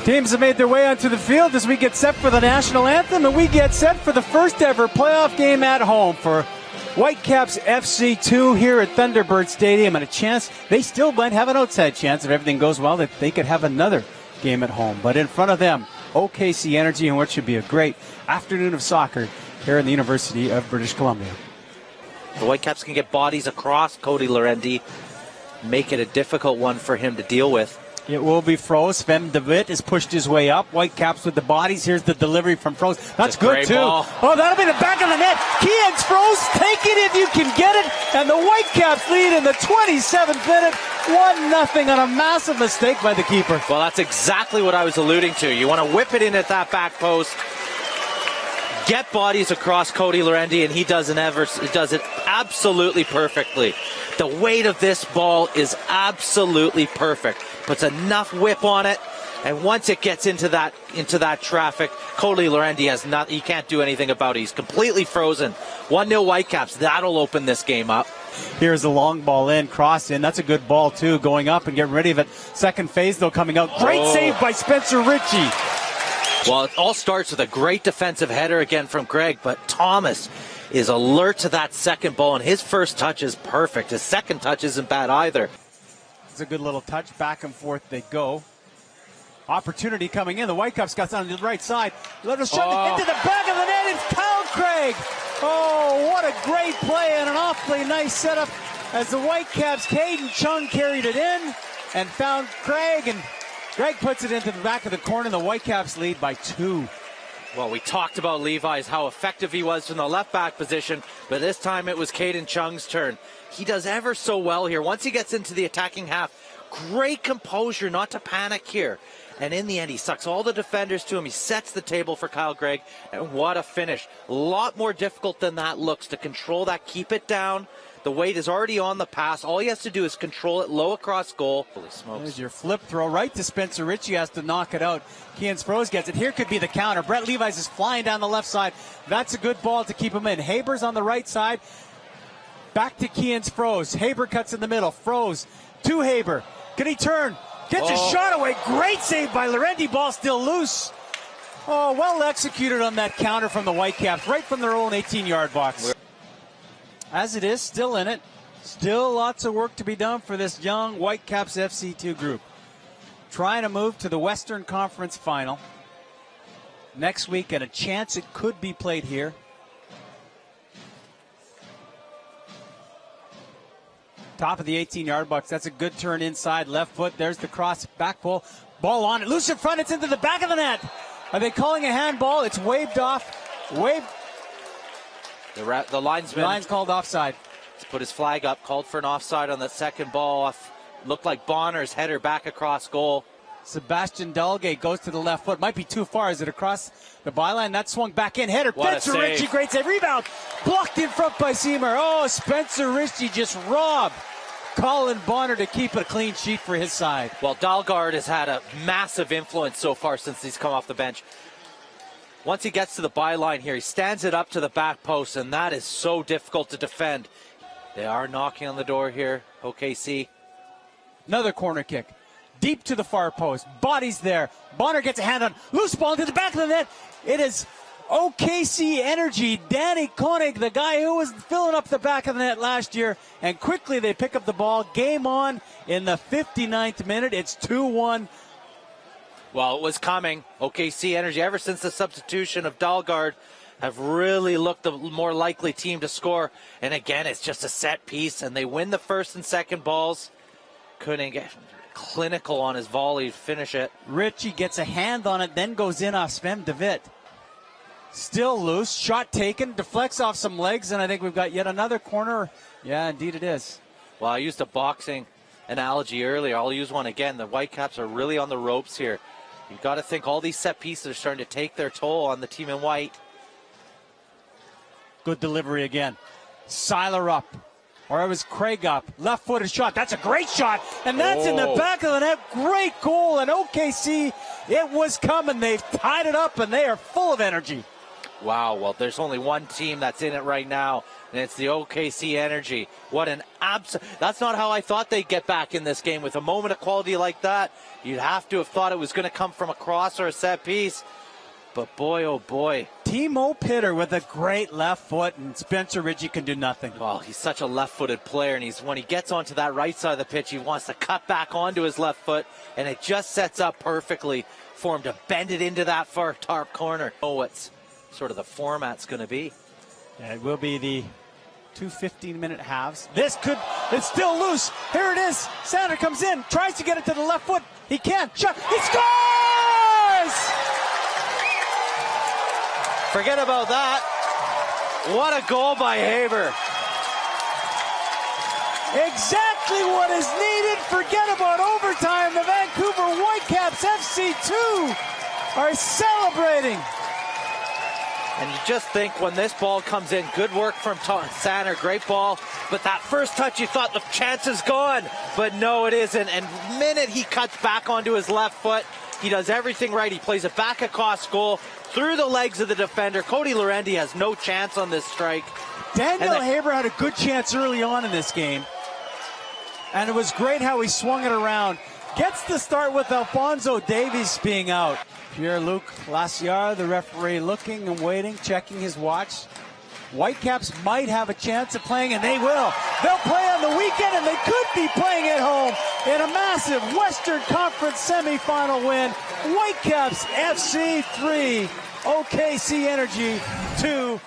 Teams have made their way onto the field as we get set for the national anthem, and we get set for the first ever playoff game at home for Whitecaps FC 2 here at Thunderbird Stadium, and a chance, they still might have an outside chance if everything goes well that they could have another game at home. But in front of them, OKC Energy, and what should be a great afternoon of soccer here in the University of British Columbia. The Whitecaps can get bodies across Cody Larendi, make it a difficult one for him to deal with. It will be Froze. Sven de Vet has pushed his way up. Whitecaps with the bodies. Here's the delivery from Froze. That's good, too. Ball. Oh, that'll be the back of the net. Keans Froze, take it if you can get it. And the Whitecaps lead in the 27th minute. 1-0 on a massive mistake by the keeper. Well, that's exactly what I was alluding to. You want to whip it in at that back post, get bodies across Cody Larendi, and he does it absolutely perfectly. The weight of this ball is absolutely perfect. Puts enough whip on it, and once it gets into that traffic, Cody Larendi he can't do anything about it. He's completely frozen. 1-0 Whitecaps. That'll open this game up. Here's the long ball in, cross in. That's a good ball too, going up and getting ready of it. Second phase though coming out. Great save by Spencer Ritchie. Well, it all starts with a great defensive header again from Greg, but Thomas is alert to that second ball, and his first touch is perfect. His second touch isn't bad either. It's a good little touch. Back and forth they go. Opportunity coming in. The Whitecaps got on the right side. Let us shut it into the back of the net. It's Kyle Craig. Oh, what a great play and an awfully nice setup as the Whitecaps, Caden Chung carried it in and found Craig, and Greg puts it into the back of the corner. The Whitecaps lead by 2. Well, we talked about Levi's, how effective he was from the left back position, but this time it was Caden Chung's turn. He does ever so well here. Once he gets into the attacking half, great composure not to panic here. And in the end, he sucks all the defenders to him. He sets the table for Kyle Gregg, and what a finish. A lot more difficult than that looks to control that, keep it down. The weight is already on the pass. All he has to do is control it low across goal. Holy smokes. There's your flip throw right to Spencer Ritchie. Has to knock it out. Keans Froze gets it. Here could be the counter. Brett Levi's is flying down the left side. That's a good ball to keep him in. Haber's on the right side. Back to Keans Froze. Haber cuts in the middle. Froze to Haber. Can he turn? Gets a shot away. Great save by Larendi. Ball still loose. Oh, well executed on that counter from the Whitecaps. Right from their own 18-yard box. As it is, still in it. Still lots of work to be done for this young Whitecaps FC 2 group. Trying to move to the Western Conference Final next week, and a chance it could be played here. Top of the 18-yard box. That's a good turn inside, left foot. There's the cross, back pull. Ball on it. Loose in front. It's into the back of the net. Are they calling a handball? It's waved off. Waved. The linesman. The line's called offside. He's put his flag up, called for an offside on the second ball off. Looked like Bonner's header back across goal. Sebastian Dalgate goes to the left foot. Might be too far. Is it across the byline? That swung back in. Header. Spencer Ritchie. Great save. Rebound. Blocked in front by Seymour. Oh, Spencer Ritchie just robbed Colin Bonner to keep a clean sheet for his side. Well, Dalgard has had a massive influence so far since he's come off the bench. Once he gets to the byline here, he stands it up to the back post, and that is so difficult to defend. They are knocking on the door here, OKC. Another corner kick. Deep to the far post. Bodies there. Bonner gets a hand on. Loose ball into the back of the net. It is OKC Energy. Danny Koenig, the guy who was filling up the back of the net last year. And quickly they pick up the ball. Game on in the 59th minute. It's 2-1. Well, it was coming. OKC Energy, ever since the substitution of Dalgard, have really looked the more likely team to score. And again, it's just a set piece, and they win the first and second balls. Couldn't get clinical on his volley to finish it. Ritchie gets a hand on it, then goes in off Sven de Vet. Still loose. Shot taken. Deflects off some legs, and I think we've got yet another corner. Yeah, indeed it is. Well, I used a boxing analogy earlier. I'll use one again. The Whitecaps are really on the ropes here. You've got to think all these set pieces are starting to take their toll on the team in white. Good delivery again. Seiler up. Or it was Craig up. Left-footed shot. That's a great shot. And that's in the back of the net. Great goal. And OKC, it was coming. They've tied it up, and they are full of energy. Wow. Well, there's only one team that's in it right now, and it's the OKC Energy. What an That's not how I thought they'd get back in this game. With a moment of quality like that, you'd have to have thought it was going to come from a cross or a set piece. But boy, oh boy. Timo Pitter with a great left foot, and Spencer Ritchie can do nothing. Well, he's such a left-footed player, and when he gets onto that right side of the pitch, he wants to cut back onto his left foot, and it just sets up perfectly for him to bend it into that far top corner. Oh, what's sort of the format's going to be. Yeah, it will be the 2 15-minute halves. It's still loose. Here it is. Sander comes in, tries to get it to the left foot. He can't. He scores! Forget about that. What a goal by Haber. Exactly what is needed. Forget about overtime. The Vancouver Whitecaps FC 2 are celebrating. And you just think when this ball comes in, good work from Sander, great ball. But that first touch, you thought the chance is gone. But no, it isn't. And the minute he cuts back onto his left foot, he does everything right. He plays it back across goal, through the legs of the defender. Cody Lorendi has no chance on this strike. Daniel Haber had a good chance early on in this game. And it was great how he swung it around. Gets the start with Alphonso Davies being out. Pierre-Luc Lassière, the referee, looking and waiting, checking his watch. Whitecaps might have a chance of playing, and they will. They'll play on the weekend, and they could be playing at home in a massive Western Conference Semifinal win. Whitecaps FC 3, OKC Energy 2.